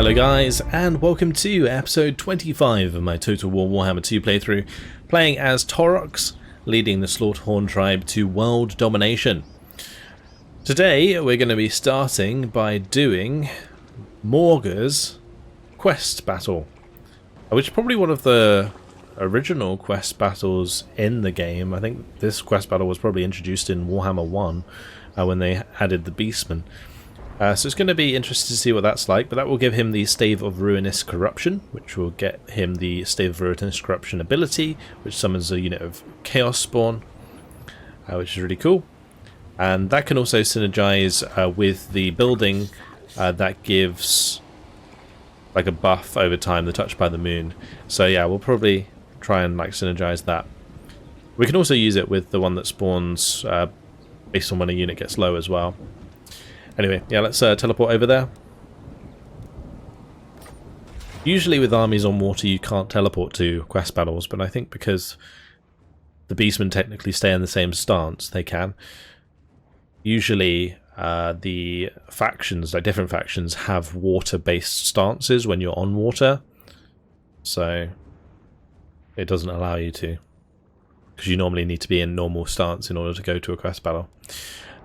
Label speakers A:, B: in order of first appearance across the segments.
A: Hello guys, and welcome to episode 25 of my Total War Warhammer 2 playthrough, playing as Taurox, leading the Slaughterhorn Tribe to world domination. Today we're going to be starting by doing Morghur's quest battle, which is probably one of the original quest battles in the game. I think this quest battle was probably introduced in Warhammer 1 when they added the Beastmen. So it's going to be interesting to see what that's like, but that will give him the Stave of Ruinous Corruption, which will get him the Stave of Ruinous Corruption ability, which summons a unit of Chaos Spawn, which is really cool. And that can also synergize with the building that gives like a buff over time, the Touch by the Moon. So yeah, we'll probably try and like synergize that. We can also use it with the one that spawns based on when a unit gets low as well. Anyway, yeah, let's teleport over there. Usually with armies on water you can't teleport to quest battles, but I think because the Beastmen technically stay in the same stance, they can. Usually the factions, like different factions, have water-based stances when you're on water, so it doesn't allow you to, because you normally need to be in normal stance in order to go to a quest battle.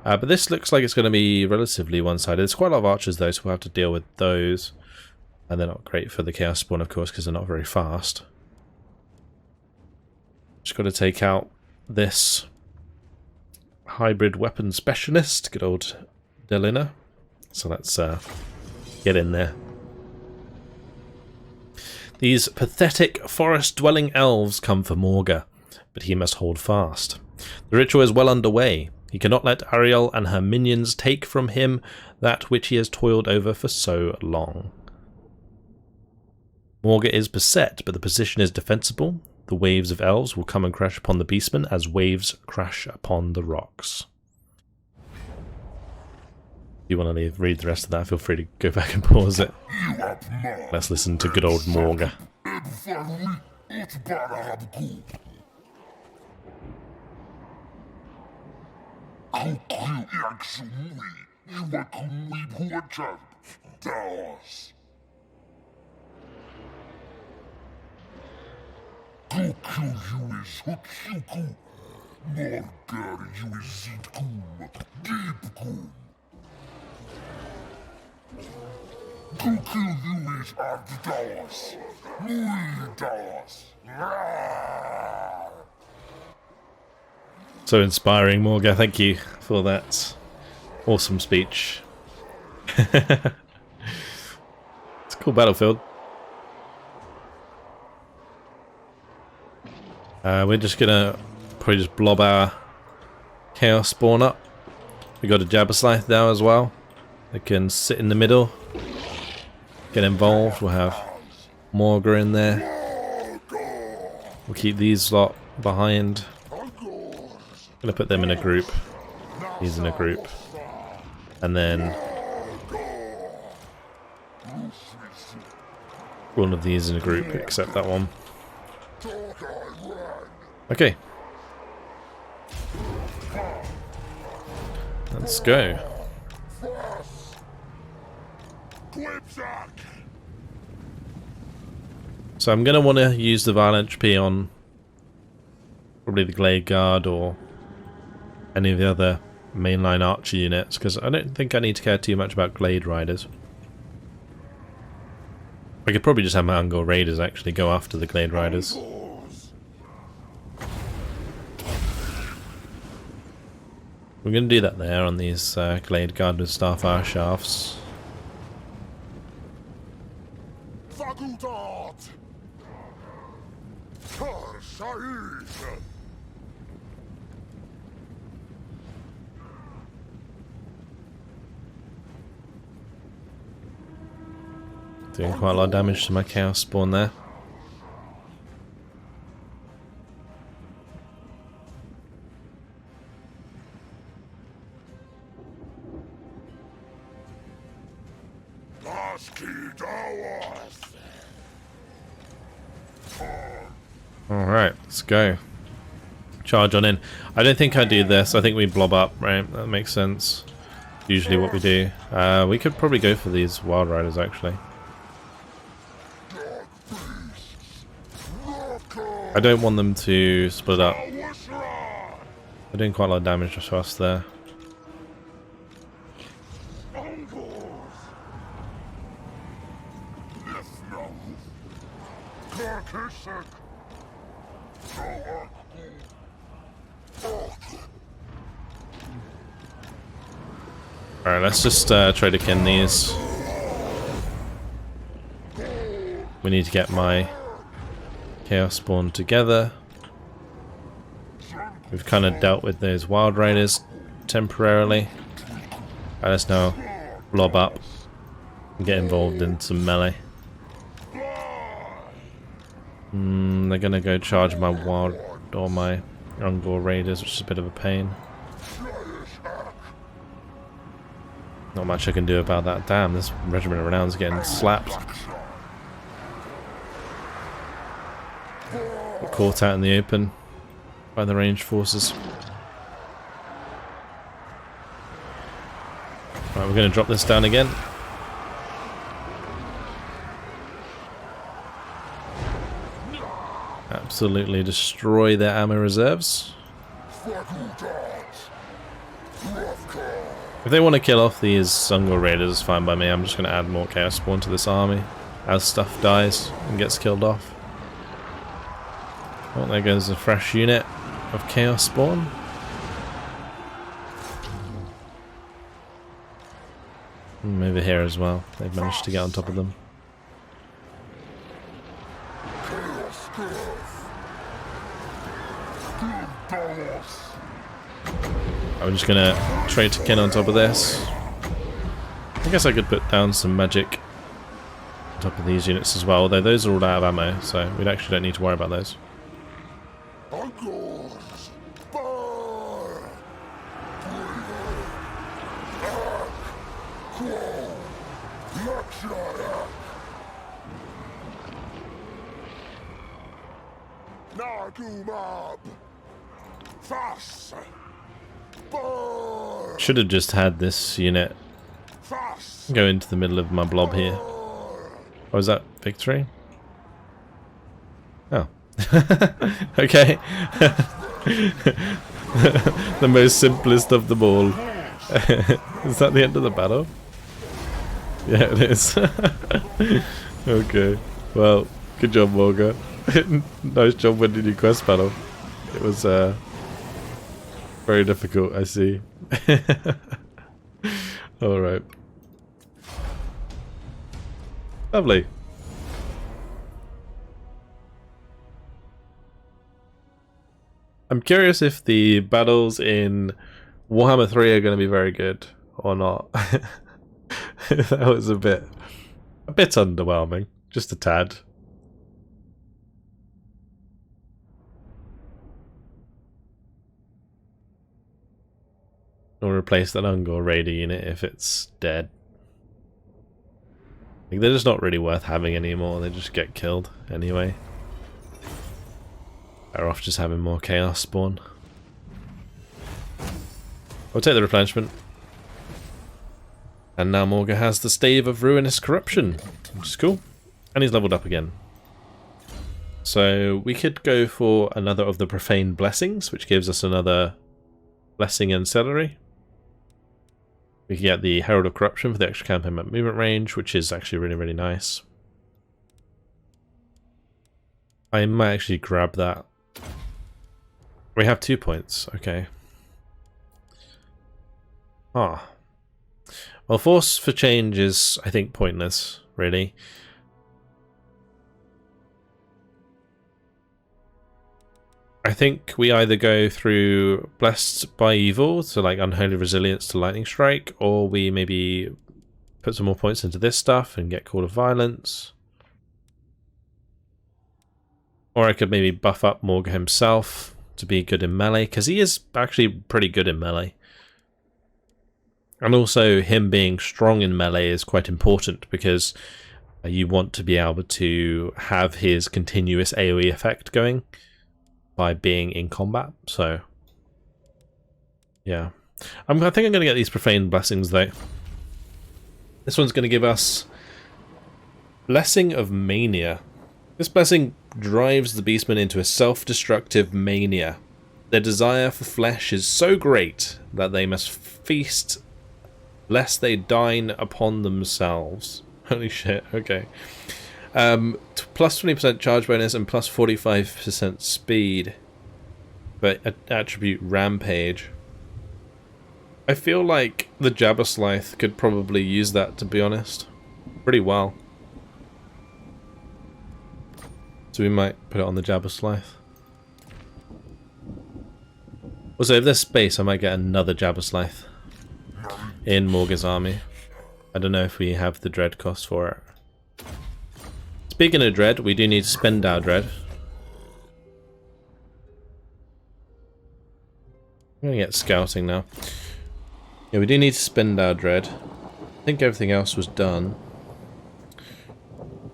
A: But this looks like it's going to be relatively one-sided. There's quite a lot of archers though, so we'll have to deal with those. And they're not great for the Chaos Spawn, of course, because they're not very fast. Just got to take out this hybrid weapon specialist, good old Delina. So let's get in there. These pathetic forest-dwelling elves come for Morghur, but he must hold fast. The ritual is well underway. He cannot let Ariel and her minions take from him that which he has toiled over for so long. Morghur is beset, but the position is defensible. The waves of elves will come and crash upon the Beastmen as waves crash upon the rocks. If you want to read the rest of that, feel free to go back and pause it. Let's listen to good old Morghur. So inspiring, Morghur. Thank you for that awesome speech. It's a cool battlefield. We're just gonna probably just blob our Chaos Spawn up. We got a Jabberscythe now as well. They can sit in the middle, get involved. We'll have Morghur in there. We'll keep these lot behind. I'm gonna put them in a group. These in a group, and then one of these in a group, except that one. Okay, let's go. So I'm gonna want to use the Violent HP on probably the Glade Guard or any of the other mainline archer units, because I don't think I need to care too much about Glade Riders. I could probably just have my Ungor Raiders actually go after the Glade Riders. We're going to do that there on these Glade Guard with Starfire Shafts. Doing quite a lot of damage to my Chaos Spawn there. Alright, let's go. Charge on in. I don't think I do this. I think we blob up, right? That makes sense. Usually what we do. We could probably go for these Wild Riders, actually. I don't want them to split up. They're doing quite a lot of damage to us there. Alright, let's just try to kin these. We need to get my Chaos Spawn together. We've kind of dealt with those Wild Raiders temporarily. Alright, let's now blob up and get involved in some melee. They're gonna go charge my Wild or my Morghur Raiders, which is a bit of a pain. Not much I can do about that. Damn, this Regiment of Renown's getting slapped. Got caught out in the open by the ranged forces. Right, we're going to drop this down again. Absolutely destroy their ammo reserves. If they want to kill off these Morghur Raiders, it's fine by me. I'm just going to add more Chaos Spawn to this army as stuff dies and gets killed off. Oh, there goes a fresh unit of Chaos Spawn. Over here as well. They've managed to get on top of them. I'm just gonna trade to kin on top of this. I guess I could put down some magic on top of these units as well, although those are all out of ammo, so we actually don't need to worry about those. Should have just had this unit go into the middle of my blob here. Oh, is that victory? Oh. Okay. The most simplest of them all. Is that the end of the battle? Yeah, it is. Okay. Well, good job, Morghur. Nice job winning your quest battle. It was very difficult, I see. Alright. Lovely. I'm curious if the battles in Warhammer 3 are going to be very good or not. That was a bit underwhelming, just a tad. Or replace that Morghur Raider unit if it's dead. Like, they're just not really worth having anymore, they just get killed anyway. Better off just having more Chaos Spawn. I'll take the replenishment. And now Morghur has the Stave of Ruinous Corruption, which is cool. And he's leveled up again. So we could go for another of the Profane Blessings, which gives us another Blessing Ancillary. We can get the Herald of Corruption for the extra campaign movement range, which is actually really, really nice. I might actually grab that. We have 2 points, okay. Ah. Well, Force for Change is, I think, pointless, really. I think we either go through Blessed by Evil, so like Unholy Resilience to Lightning Strike, or we maybe put some more points into this stuff and get Call of Violence. Or I could maybe buff up Morghur himself to be good in melee, because he is actually pretty good in melee. And also him being strong in melee is quite important, because you want to be able to have his continuous AoE effect going by being in combat, so yeah. I think I'm going to get these Profane Blessings though. This one's going to give us Blessing of Mania. This blessing drives the Beastmen into a self-destructive mania. Their desire for flesh is so great that they must feast lest they dine upon themselves. Holy shit, okay. Plus 20% charge bonus and plus 45% speed. But attribute Rampage. I feel like the Jabberslythe could probably use that, to be honest. Pretty well. So we might put it on the Jabberslythe. Also, if there's space, I might get another Jabberslythe in Morghur's army. I don't know if we have the dread cost for it. Speaking of dread, we do need to spend our dread. I'm going to get scouting now. Yeah, we do need to spend our dread. I think everything else was done.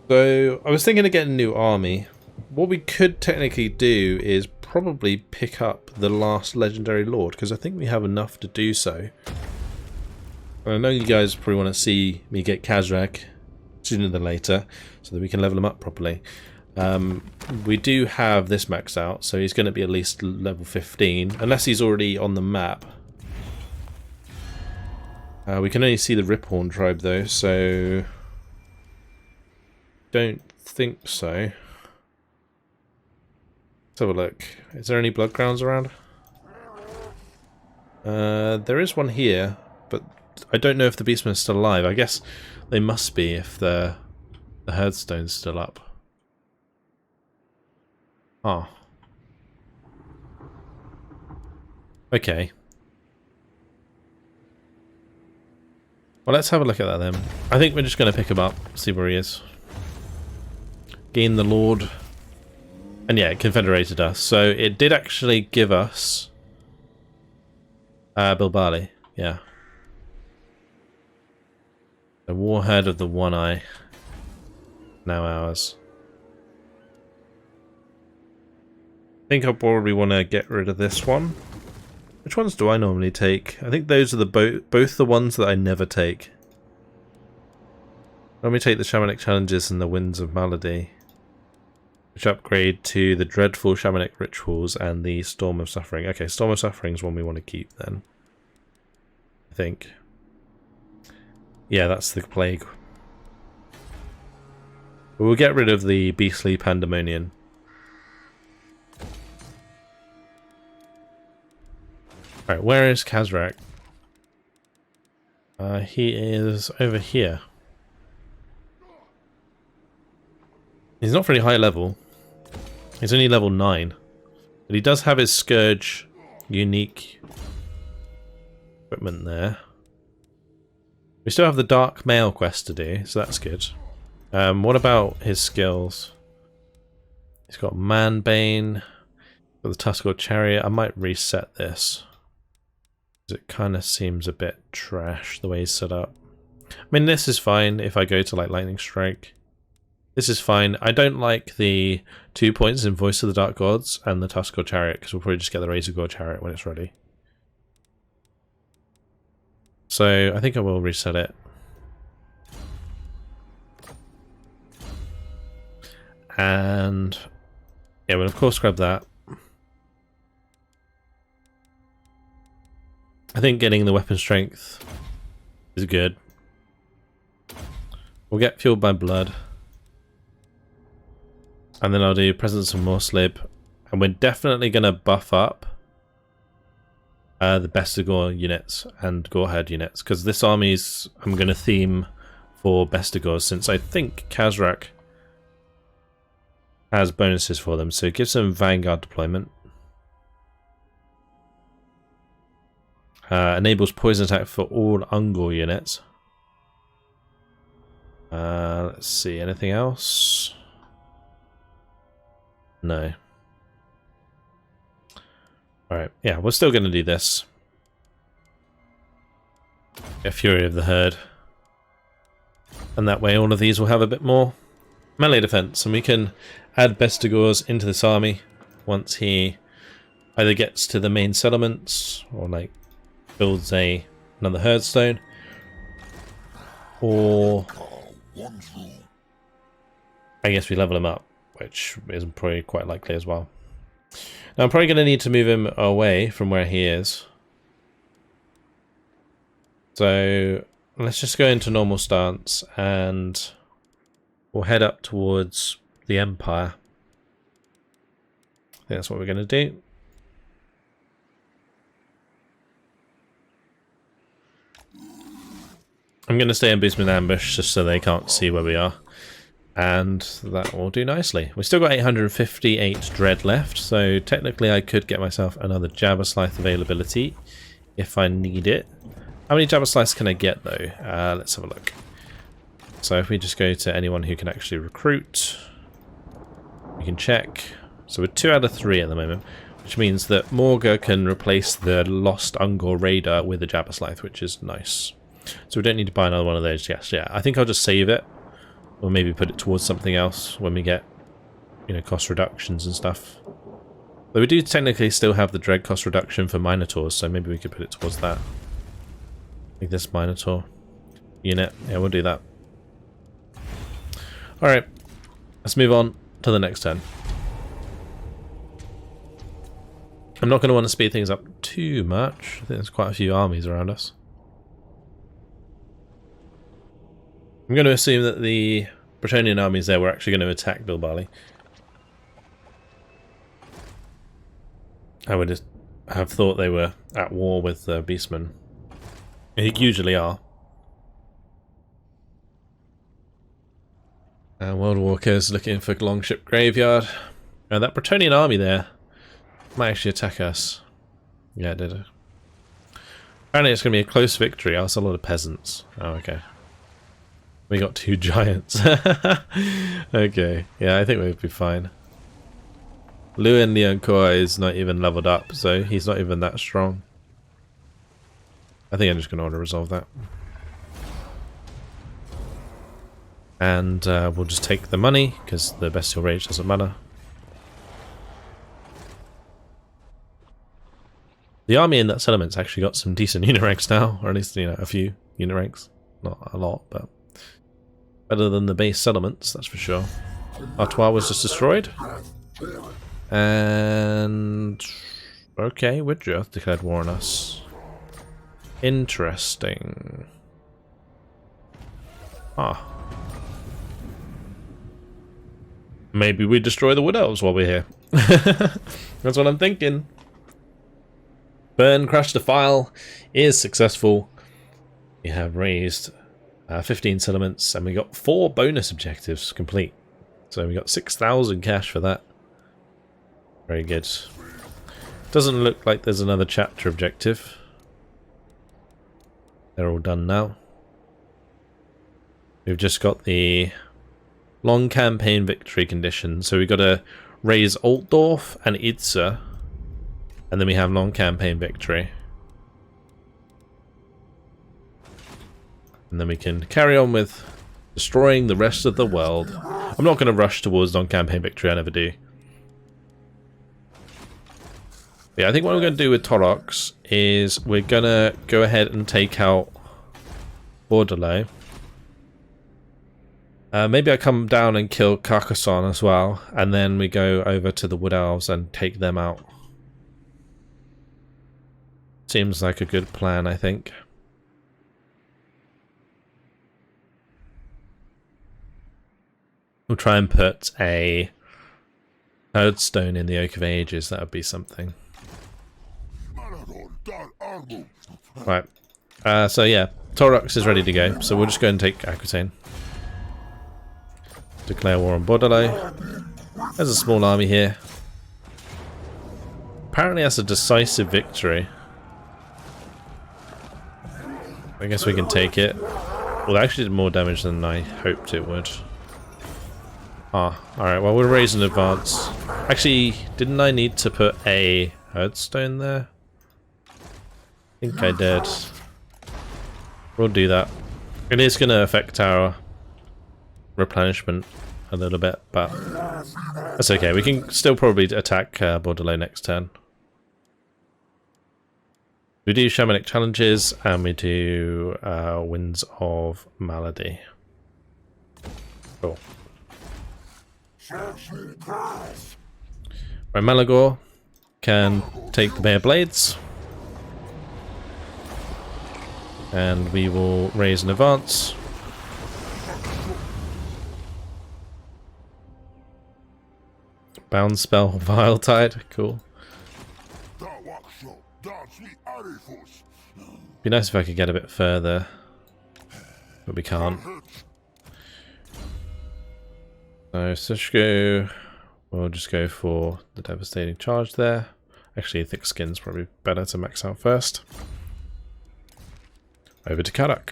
A: So, I was thinking of getting a new army. What we could technically do is probably pick up the last legendary lord, because I think we have enough to do so. I know you guys probably want to see me get Khazrak sooner than later, so that we can level him up properly. We do have this maxed out, so he's going to be at least level 15, unless he's already on the map. We can only see the Slaughterhorn Tribe though, so don't think so. Let's have a look. Is there any blood grounds around? There is one here, but I don't know if the Beastmen are still alive. I guess they must be if the Hearthstone's still up. Oh. Okay. Well, let's have a look at that then. I think we're just going to pick him up, see where he is. Gain the Lord. And yeah, it confederated us. So it did actually give us Bilbali, yeah. The Warhead of the One Eye. Now ours. I think I'll probably want to get rid of this one. Which ones do I normally take? I think those are the both the ones that I never take. Let me take the Shamanic Challenges and the Winds of Malady, which upgrade to the Dreadful Shamanic Rituals and the Storm of Suffering. Okay, Storm of Suffering is one we want to keep then. I think. Yeah, that's the Plague. But we'll get rid of the Beastly Pandemonium. Alright, where is Khazrak? He is over here. He's not very high level. He's only level 9. But he does have his Scourge unique equipment there. We still have the Dark Mail quest to do, so that's good. What about his skills? He's got Manbane, got the Tuskor Chariot. I might reset this. It kind of seems a bit trash the way he's set up. I mean, this is fine if I go to like Lightning Strike. This is fine. I don't like the 2 points in Voice of the Dark Gods and the Tuskor Chariot, because we'll probably just get the Razor Gore Chariot when it's ready. So I think I will reset it. And yeah, we'll of course grab that. I think getting the weapon strength is good. We'll get Fueled by Blood. And then I'll do Presence of Morslib. And we're definitely going to buff up the Bestigor units and Gorehead units. Because this army's I'm going to theme for Bestigors, since I think Khazrak has bonuses for them. So it gives them Vanguard deployment. Enables poison attack for all Ungor units. Let's see, anything else? No. Alright, yeah, we're still going to do this. Get Fury of the Herd. And that way all of these will have a bit more melee defense, and we can add Bestigors into this army once he either gets to the main settlements or like builds another Hearthstone, or I guess we level him up. which is probably quite likely as well. Now I'm probably going to need to move him away from where he is. So let's just go into normal stance and we'll head up towards the Empire. I think that's what we're going to do. I'm going to stay in Beastmen ambush just so they can't see where we are. And that will do nicely. We've still got 858 dread left, so technically I could get myself another Jabber Slice availability if I need it. How many Jabber Slice can I get though? Let's have a look. So if we just go to anyone who can actually recruit, we can check. So we're 2 out of 3 at the moment, which means that Morghur can replace the lost Ungor Raider with a Jabber Slice, which is nice. So we don't need to buy another one of those just yet. I think I'll just save it, or maybe put it towards something else when we get, you know, cost reductions and stuff. But we do technically still have the dread cost reduction for Minotaurs, so maybe we could put it towards that. Like this Minotaur unit. Yeah, we'll do that. Alright, let's move on to the next turn. I'm not going to want to speed things up too much. I think there's quite a few armies around us. I'm going to assume that the Brettonian armies there were actually going to attack Bilbali. I would have thought they were at war with the Beastmen. They usually are. World Walker's looking for Longship Graveyard. That Brettonian army there might actually attack us. Yeah, it did. Apparently it's going to be a close victory. Oh, it's a lot of peasants. Oh, okay. We got 2 giants. Okay, yeah, I think we'd be fine. Lewin Leoncoeur is not even leveled up, so he's not even that strong. I think I'm just going to auto-resolve that. And we'll just take the money, because the Bestial Rage doesn't matter. The army in that settlement's actually got some decent unit ranks now, or at least, you know, a few unit ranks. Not a lot, but better than the base settlements, that's for sure. Artois was just destroyed. And okay, Widgeoth declared war on us. Interesting. Ah. Maybe we destroy the Wood Elves while we're here. That's what I'm thinking. Burn, Crash, Defile is successful. We have raised 15 settlements and we got 4 bonus objectives complete. So we got 6,000 cash for that. Very good. Doesn't look like there's another chapter objective. They're all done now. We've just got the long campaign victory condition. So we've got to raise Altdorf and Idza. And then we have long campaign victory. And then we can carry on with destroying the rest of the world. I'm not going to rush towards long campaign victory, I never do. Yeah, I think what we're going to do with Taurox is we're going to go ahead and take out Borderlay. Maybe I come down and kill Carcassonne as well, and then we go over to the Wood Elves and take them out. Seems like a good plan, I think. We'll try and put a Herdstone in the Oak of Ages, that would be something. Right, so yeah, Taurox is ready to go, so we'll just go and take Aquitaine. Declare war on Borderlay. There's a small army here. Apparently that's a decisive victory. I guess we can take it. Well, it actually did more damage than I hoped it would. Ah, alright, well we'll raise in advance. Actually, didn't I need to put a Herdstone there? I think I did. We'll do that. It is going to affect our replenishment a little bit, but that's okay. We can still probably attack Borderlay next turn. We do Shamanic Challenges, and we do Winds of Malady. Cool. Right, Morghur can take the bare blades. And we will raise an advance. Bound spell, Vile Tide, cool. Be nice if I could get a bit further, but we can't. So Sushko, we'll just go for the devastating charge there. Actually, thick skin's probably better to max out first. Over to Karak.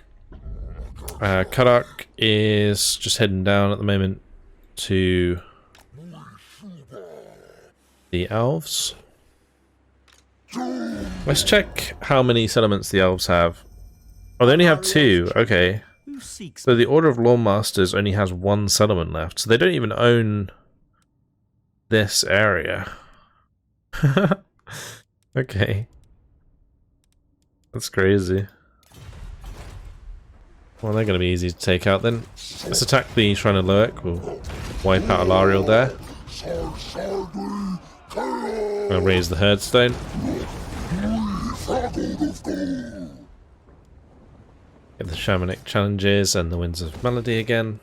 A: Karak is just heading down at the moment to the elves. Let's check how many settlements the elves have. Oh, they only have 2. Okay. So the Order of Lawmasters only has 1 settlement left. So they don't even own this area. Okay. That's crazy. Well, they're going to be easy to take out then. Let's attack the Shrine of Loic. We'll wipe out Alariel there. I'll raise the Herdstone. Get the Shamanic Challenges and the Winds of Melody again.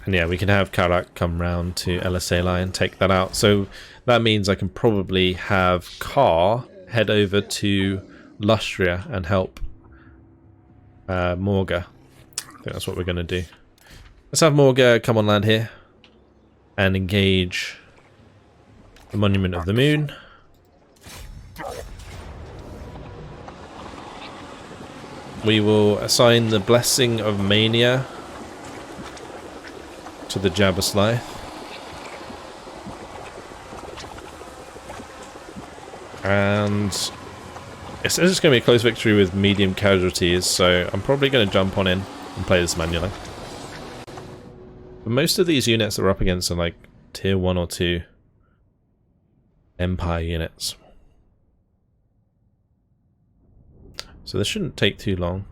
A: And yeah, we can have Karak come round to LSA and take that out. So that means I can probably have Kar head over to Lustria and help Morghur. I think that's what we're going to do. Let's have Morghur come on land here and engage the Monument of the Moon. We will assign the Blessing of Mania to the Jabberslaith. And it says it's going to be a close victory with medium casualties, so I'm probably going to jump on in and play this manually. But most of these units that we're up against are like tier 1 or 2 Empire units. So this shouldn't take too long.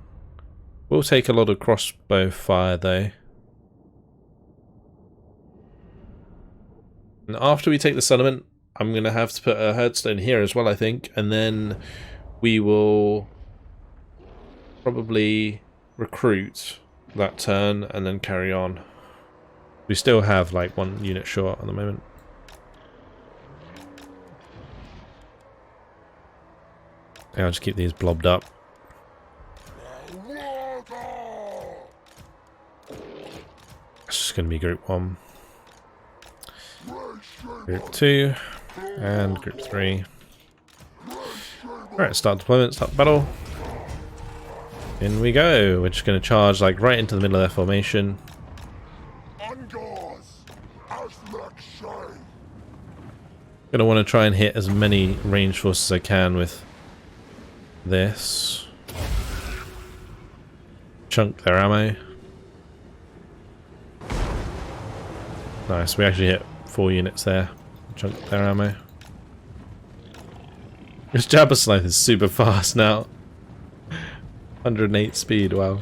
A: We'll take a lot of crossbow fire though. And after we take the settlement, I'm going to have to put a Herdstone here as well, I think. And then we will probably recruit that turn and then carry on. We still have like 1 unit short at the moment. I'll just keep these blobbed up. It's just going to be group 1. Group 2. And group 3. Alright, start deployment, start battle. In we go. We're just going to charge like right into the middle of their formation. Going to want to try and hit as many ranged forces as I can with this. Chunk their ammo. Nice, we actually hit 4 units there. Chunk their ammo. This Jabberslaith is super fast now. 108 speed, wow.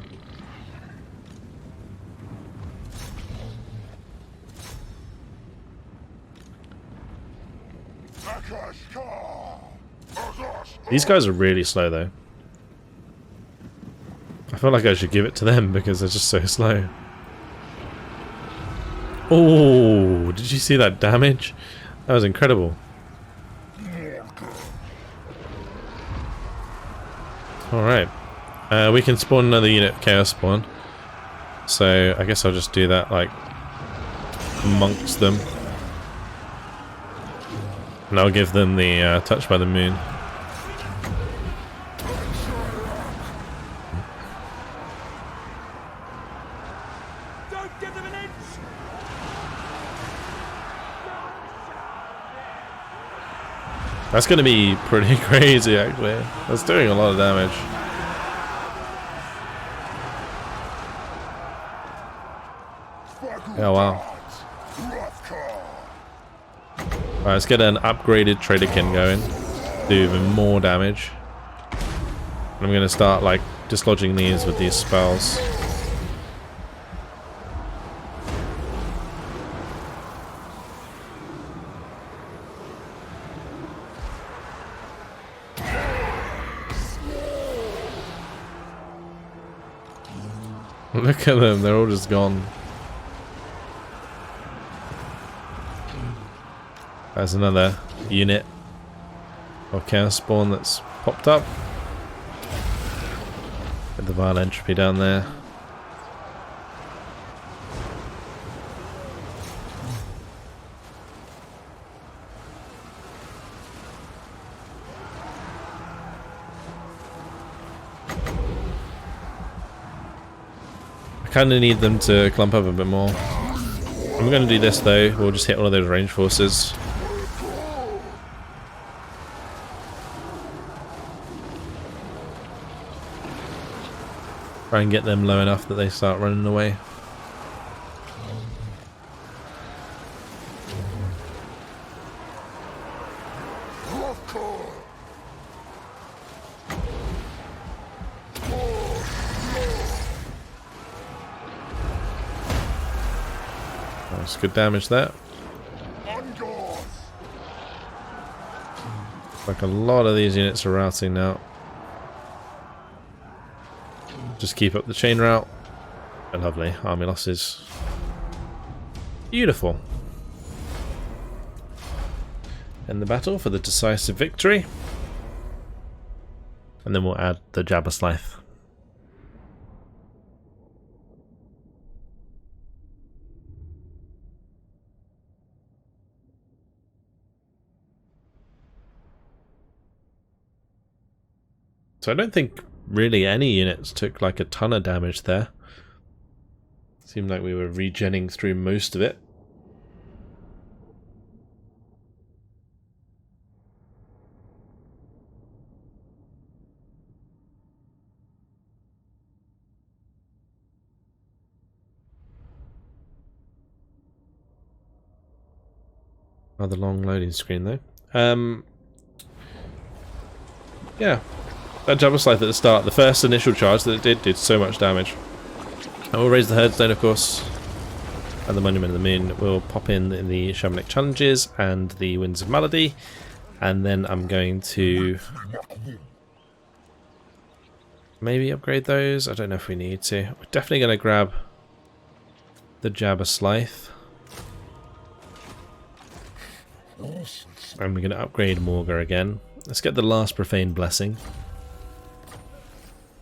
A: These guys are really slow though. I feel like I should give it to them because they're just so slow. Oh, did you see that damage? That was incredible. Alright. We can spawn another unit of Chaos Spawn. So I guess I'll just do that like amongst them. And I'll give them the Touch by the Moon. That's going to be pretty crazy, actually. That's doing a lot of damage. Oh, wow. Alright, let's get an upgraded Traderkin going. Do even more damage. I'm going to start, like, dislodging these with these spells. Look at them, they're all just gone. There's another unit of Chaos Spawn that's popped up. With the Vile Entropy down there. I kind of need them to clump up a bit more. I'm going to do this though, we'll just hit all of those range forces. Try and get them low enough that they start running away. That's good damage there. Like a lot of these units are routing now. Just keep up the chain route. Oh, lovely. Army losses. Beautiful. End the battle for the decisive victory. And then we'll add the Jabberslythe. So I don't think really any units took like a ton of damage there. Seemed like we were regenning through most of it. Rather long loading screen though. Yeah. That Jabberslythe at the start, the first initial charge that it did so much damage. I will raise the Herdstone, of course, and the Monument of the Moon. We'll pop in the Shamanic Challenges and the Winds of Malady, and then I'm going to maybe upgrade those. I don't know if we need to. We're definitely going to grab the Jabberslythe. And we're going to upgrade Morghur again. Let's get the last Profane Blessing,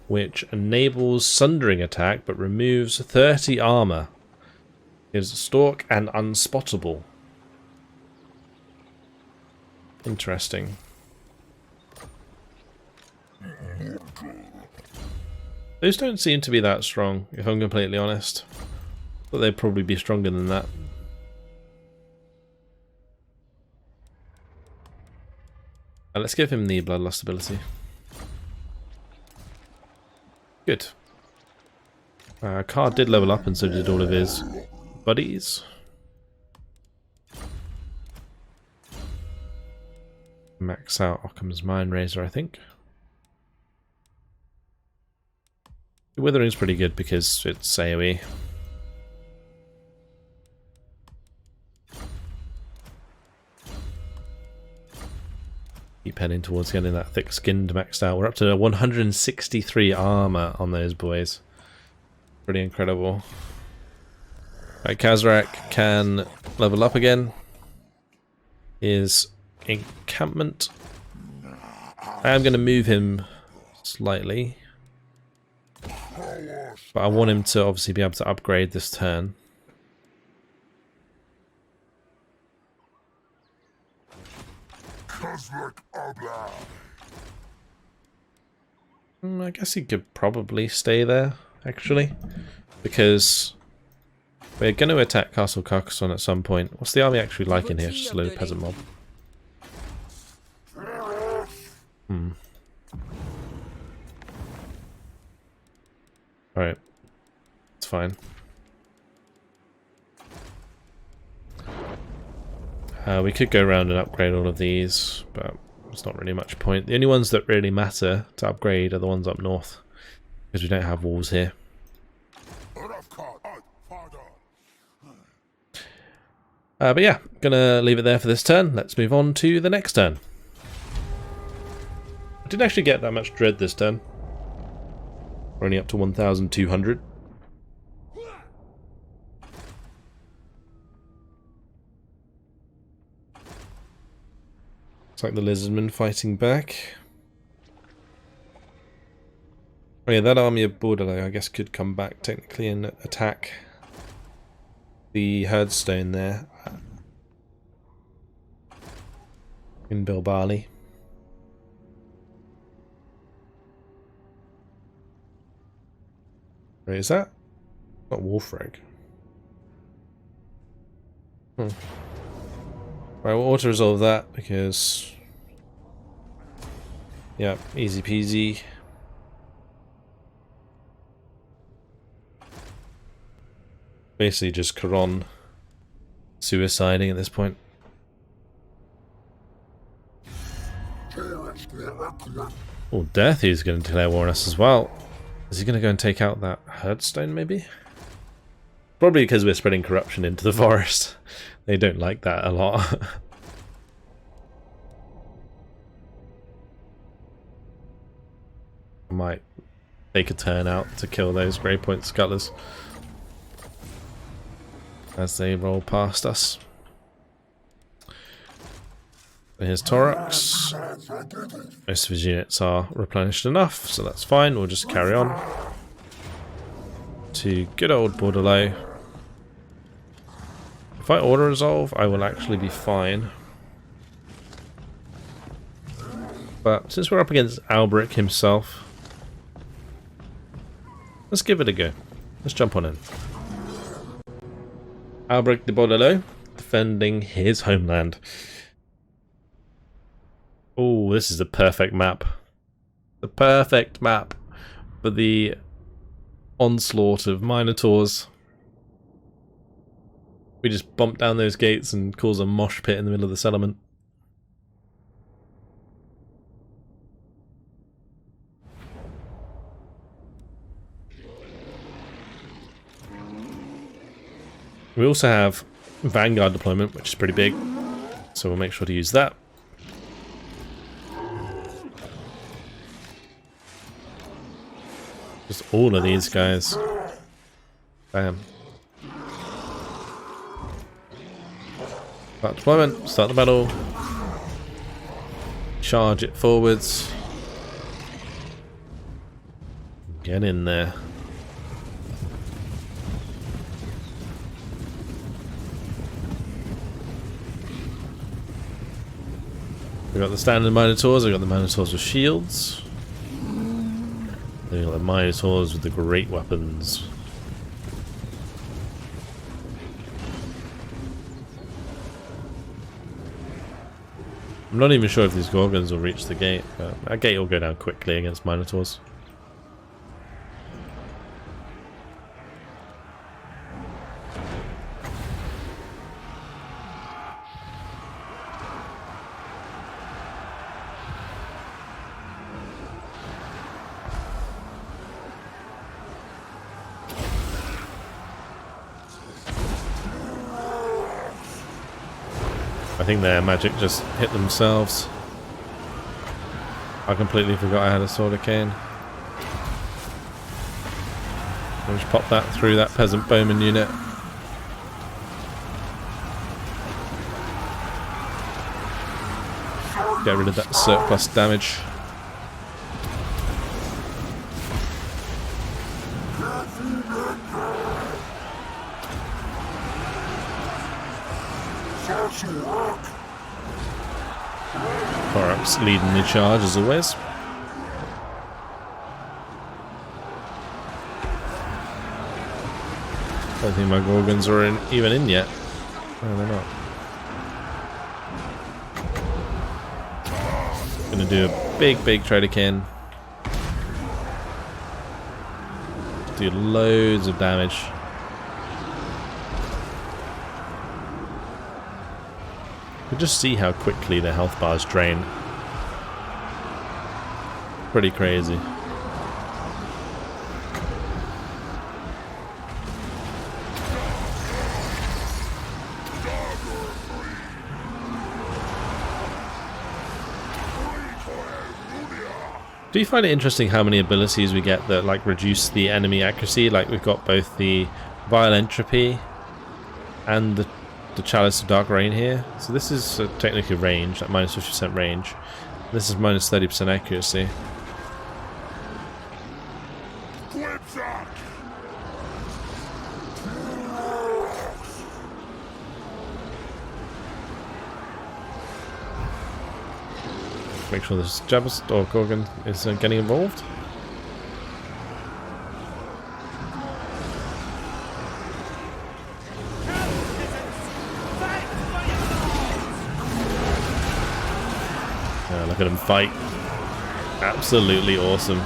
A: which enables Sundering attack but removes 30 armor. Gives Stalk and Unspottable. Interesting. Those don't seem to be that strong, if I'm completely honest. But they'd probably be stronger than that. Let's give him the Bloodlust ability. Good. Card did level up and so did all of his buddies. Max out Occam's Mind Razor, I think. The Withering's pretty good because it's AoE. Keep heading towards getting that thick-skinned maxed out. We're up to 163 armor on those boys. Pretty incredible. Right, Kazrak can level up again. His encampment. I am going to move him slightly. But I want him to obviously be able to upgrade this turn. I guess he could probably stay there, actually, because we're going to attack Castle Carcassonne at some point. What's the army actually like in here? Just a load of peasant mob. Alright. It's fine. We could go around and upgrade all of these, but there's not really much point. The only ones that really matter to upgrade are the ones up north, because we don't have walls here. But yeah, gonna leave it there for this turn. Let's move on to the next turn. I didn't actually get that much dread this turn. We're only up to 1,200. Looks like the lizardmen fighting back. Oh yeah, that army of Borderlay I guess could come back technically and attack the herdstone there in Bilbali. Wait, is that not Wolfreg? Right, we'll auto-resolve that because... yeah, easy peasy. Basically just Caron suiciding at this point. Oh, Death, he's going to declare war on us as well. Is he going to go and take out that herdstone, maybe? Probably because we're spreading corruption into the forest. They don't like that a lot. I might take a turn out to kill those Grey Point Scuttlers as they roll past us. Here's Taurox. Most of his units are replenished enough, so that's fine. We'll just carry on to good old Borderlay. If I auto-resolve, I will actually be fine. But since we're up against Albric himself, let's give it a go. Let's jump on in. Albric de Borderlay, defending his homeland. Oh, this is the perfect map. The perfect map for the onslaught of Minotaurs. We just bump down those gates and cause a mosh pit in the middle of the settlement. We also have Vanguard deployment, which is pretty big, so we'll make sure to use that. Just all of these guys. Bam. Start deployment, start the battle. Charge it forwards. Get in there. We've got the standard Minotaurs, we've got the Minotaurs with shields. Then we've got the Minotaurs with the great weapons. I'm not even sure if these Gorgons will reach the gate, but that gate will go down quickly against Minotaurs. I think their magic just hit themselves. I completely forgot I had a Sword of Cain. I'll just pop that through that peasant bowman unit. Get rid of that surplus damage. Taurox leading the charge as always. I don't think my Gorgons are even in yet. No, they're not. Gonna do a big Traderkin. Do loads of damage. You can just see how quickly the health bars drain. Pretty crazy. Do you find it interesting how many abilities we get that like reduce the enemy accuracy? Like we've got both the Vile Entropy and the the Chalice of Dark Rain here. So this is technically range, like minus 50% range. This is minus 30% accuracy. Make sure this Jabbers or Gorgon is getting involved. Look at him fight. Absolutely awesome.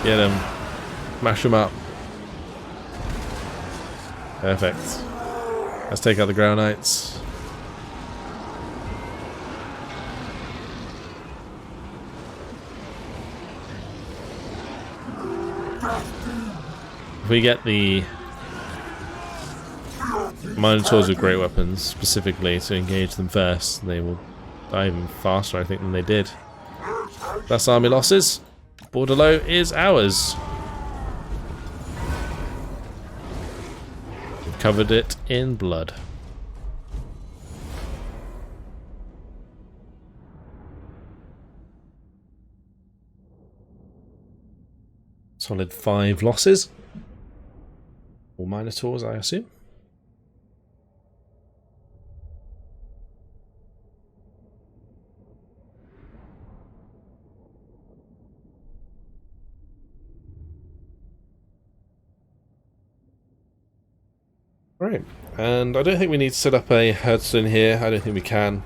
A: Get him. Mash him up. Perfect. Let's take out the Ground Knights. If we get the Minotaurs with great weapons specifically to engage them first, they will die even faster, I think, than they did. That's army losses. Borderlay is ours. We've covered it in blood. Solid 5 losses. All Minotaurs, I assume. Right, and I don't think we need to set up a herdstone here. I don't think we can.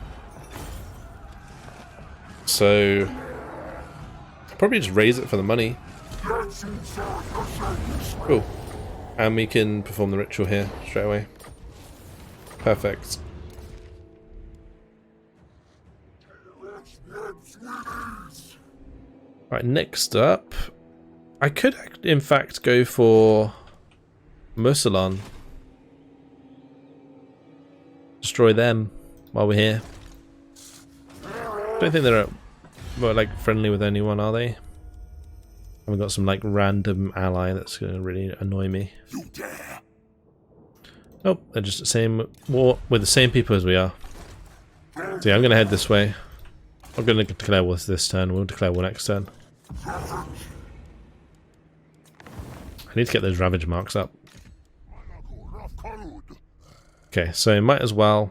A: So, probably just raise it for the money. Cool. And we can perform the ritual here straight away. Perfect. Right, next up, I could in fact go for Mercilon. Destroy them while we're here. Don't think they're like friendly with anyone, are they? We've got some like random ally that's going to really annoy me. Nope, they're just the same war with the same people as we are. So yeah, I'm going to head this way. I'm going to declare war this turn. We'll declare war next turn. I need to get those ravage marks up. Okay, so might as well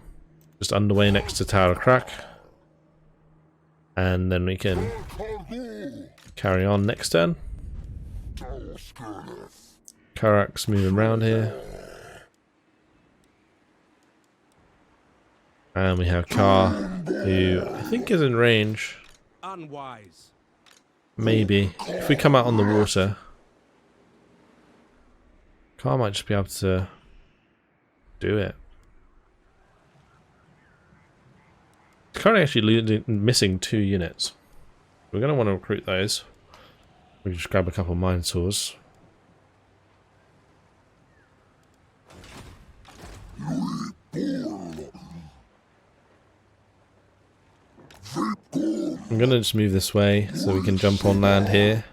A: just underway next to Tower of Crack, and then we can carry on next turn. Karak's moving around here, and we have Kar, who I think is in range. Unwise. Maybe if we come out on the water, Kar might just be able to do it. Currently actually missing 2 units. We're going to want to recruit those. We can just grab a couple of Minotaurs. I'm going to just move this way so we can jump on land here.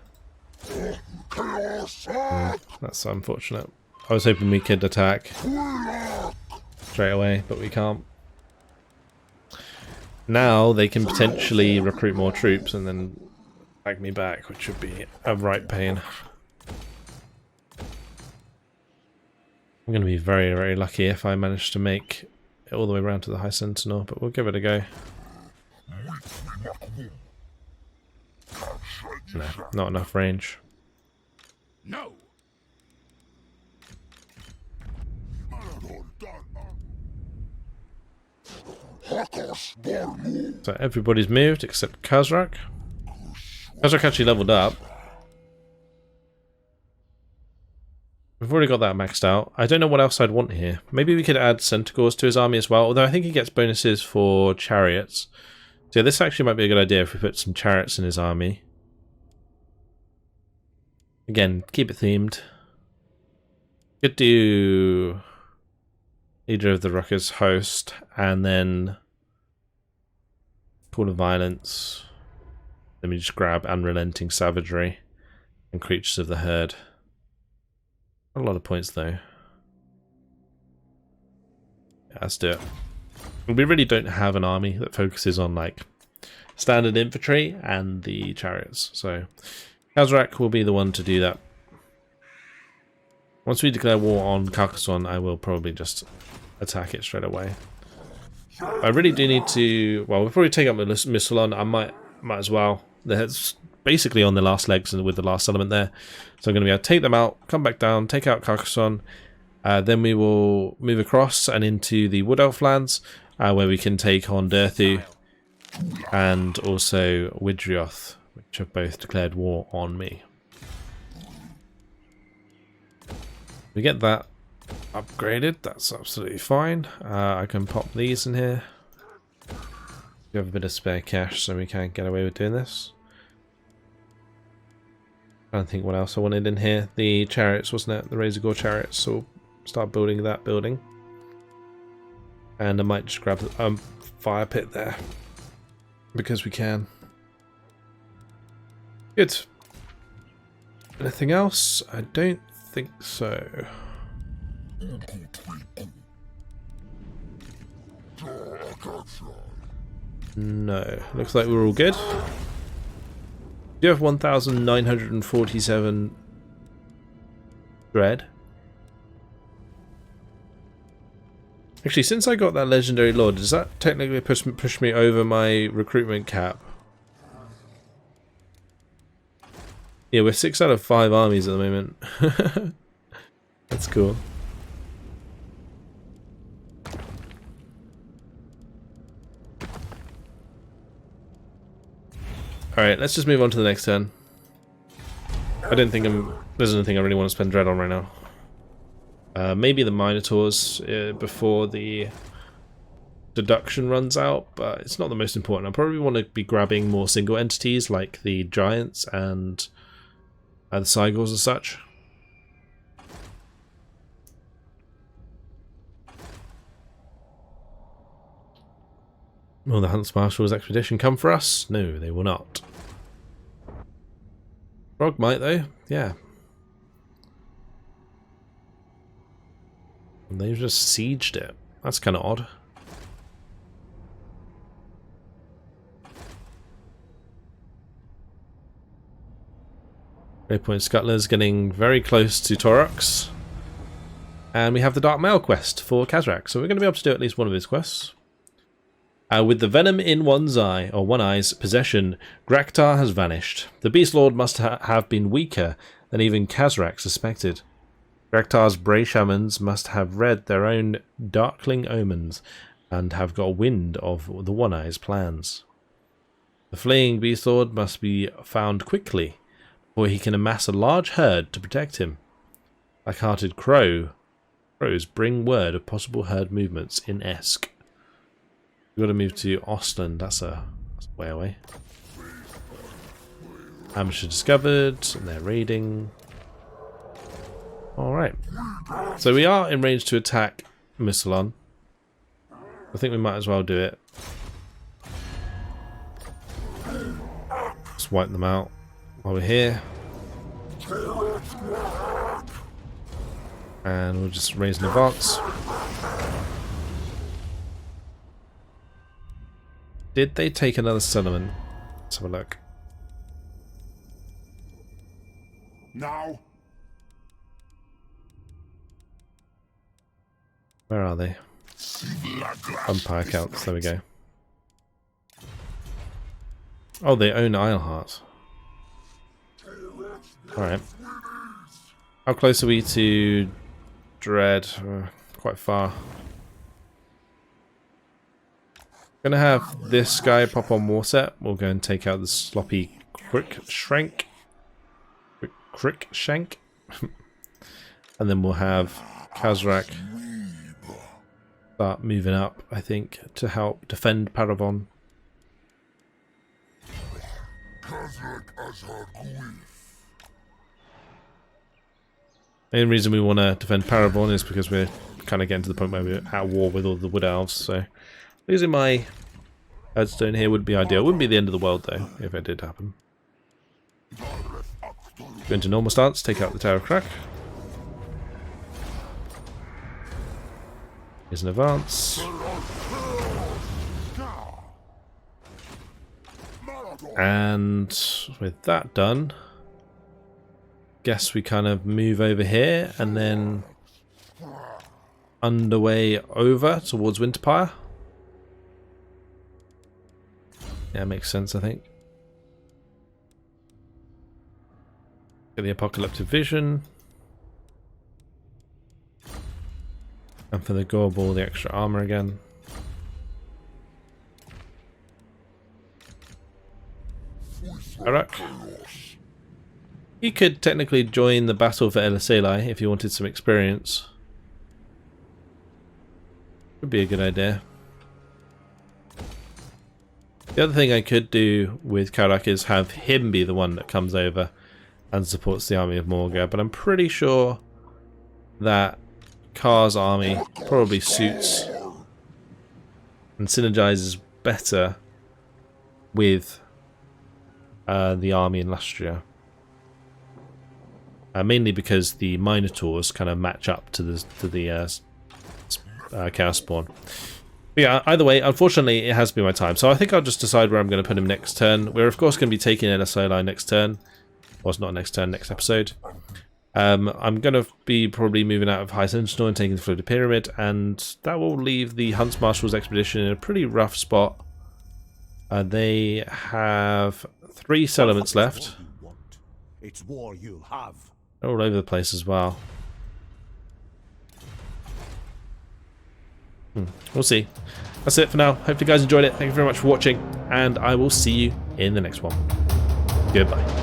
A: That's unfortunate. I was hoping we could attack straight away, but we can't. Now they can potentially recruit more troops and then drag me back, which would be a right pain. I'm going to be very, very lucky if I manage to make it all the way around to the High Sentinel, but we'll give it a go. No, not enough range. No. So everybody's moved except Khazrak. Khazrak actually leveled up. We've already got that maxed out. I don't know what else I'd want here. Maybe we could add Centaurs to his army as well, although I think he gets bonuses for chariots. So yeah, this actually might be a good idea if we put some chariots in his army. Again, keep it themed. Could do Leader of the Rucker's Host, and then Call of Violence. Let me just grab Unrelenting Savagery and Creatures of the Herd. Not a lot of points though. Let's do it. We really don't have an army that focuses on like standard infantry and the chariots, so Khazrak will be the one to do that. Once we declare war on Carcassonne, I will probably just attack it straight away. I really do need to. Well, we'll probably take up Missolon. I might as well. That's basically on the last legs and with the last settlement there. So I'm going to be able to take them out, come back down, take out Carcassonne. Then we will move across and into the Wood Elf lands, where we can take on Durthu and also Widrioth, which have both declared war on me. We get that upgraded, that's absolutely fine. I can pop these in here. We have a bit of spare cash, so we can get away with doing this. I don't think what else I wanted in here. The chariots, wasn't it? The Razor Gore chariots, so we'll start building that building. And I might just grab the fire pit there, because we can. Good. Anything else? I don't think so. No. Looks like we're all good. You have 1,947 dread. Actually, since I got that legendary lord, does that technically push me over my recruitment cap? Yeah, we're 6 out of 5 armies at the moment. That's cool. Alright, let's just move on to the next turn. There's anything I really want to spend dread on right now. Maybe the Minotaurs before the deduction runs out, but it's not the most important. I probably want to be grabbing more single entities like the Giants and the Cygors and such. Will the Hunts Marshal's expedition come for us? No, they will not. Frog might though, yeah. And they've just sieged it. That's kind of odd. Greypoint Scuttler's getting very close to Taurox. And we have the Dark Mail quest for Khazrak, so we're going to be able to do at least one of his quests. With the venom in one's eye, or one eye's possession, Graktar has vanished. The Beast Lord must have been weaker than even Khazrak suspected. Graktar's Bray Shamans must have read their own darkling omens and have got wind of the One Eye's plans. The fleeing Beast Lord must be found quickly, for he can amass a large herd to protect him. Like-hearted crows bring word of possible herd movements in Esk. We've got to move to Ostland, that's a way away. Amateur discovered, and they're raiding. Alright. So we are in range to attack Missolon. I think we might as well do it. Just wipe them out while we're here. And we'll just raise an advance. Did they take another settlement? Let's have a look.
B: Now.
A: Where are they? Umpire counts, there we go. Oh, they own Isleheart. Alright. How close are we to Dread? Quite far. Gonna have this guy pop on war set. We'll go and take out the sloppy Crickshank. And then we'll have Khazrak start moving up, I think, to help defend Paravon. The main reason we want to defend Paravon is because we're kind of getting to the point where we're at war with all the Wood Elves, so losing my Headstone here would be ideal. Wouldn't be the end of the world though, if it did happen. Go into normal stance, take out the Tower of Crack. Here's an advance. And with that done, guess we kind of move over here and then underway over towards Winterpire. Yeah, makes sense, I think. Get the Apocalyptic Vision. And for the Gore Ball, the extra armor again. Alright. You could technically join the battle for Eliseli if you wanted some experience. Would be a good idea. The other thing I could do with Karak is have him be the one that comes over and supports the army of Morghur, but I'm pretty sure that Kar's army probably suits and synergizes better with the army in Lustria. Mainly because the Minotaurs kind of match up to the Chaos Spawn. But yeah, either way, unfortunately, it has been my time. So I think I'll just decide where I'm going to put him next turn. We're, of course, going to be taking Eliseli next turn. Well, it's not next turn, next episode. I'm going to be probably moving out of High Sentinel and taking the Floated Pyramid, and that will leave the Hunts Marshal's expedition in a pretty rough spot. They have 3 settlements left.
C: It's war you'll have.
A: They're all over the place as well. We'll see. That's it for now. Hope you guys enjoyed it. Thank you very much for watching, and I will see you in the next one. Goodbye.